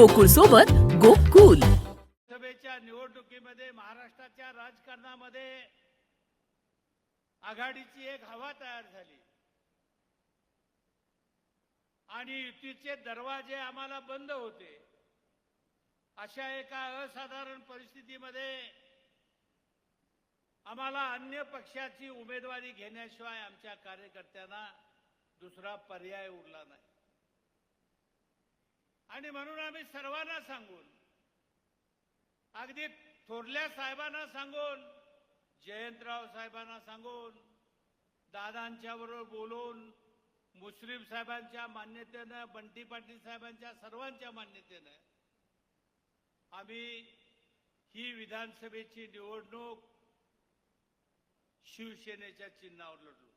गोकुळ सोबत गोकुल. सभेच्या निवडणुकीमध्ये महाराष्ट्राच्या राजकारणामध्ये आघाडीची एक हवा तयार झाली आणि युतीचे दरवाजे आम्हाला बंद होते. अशा एका असाधारण परिस्थितीमध्ये आम्हाला अन्य पक्षाची उमेदवारी घेण्याशिवाय आमच्या कार्यकर्त्यांना दुसरा पर्याय उरला नाही. आणि म्हणून आम्ही सर्वांना सांगून, अगदी थोरल्या साहेबांना सांगून, जयंतराव साहेबांना सांगून, दादांच्या बरोबर बोलून, मुश्रीफ साहेबांच्या मान्यतेनं, बंटी पाटील साहेबांच्या सर्वांच्या मान्यतेनं आम्ही ही विधानसभेची निवडणूक शिवसेनेच्या चिन्हावर लढलो.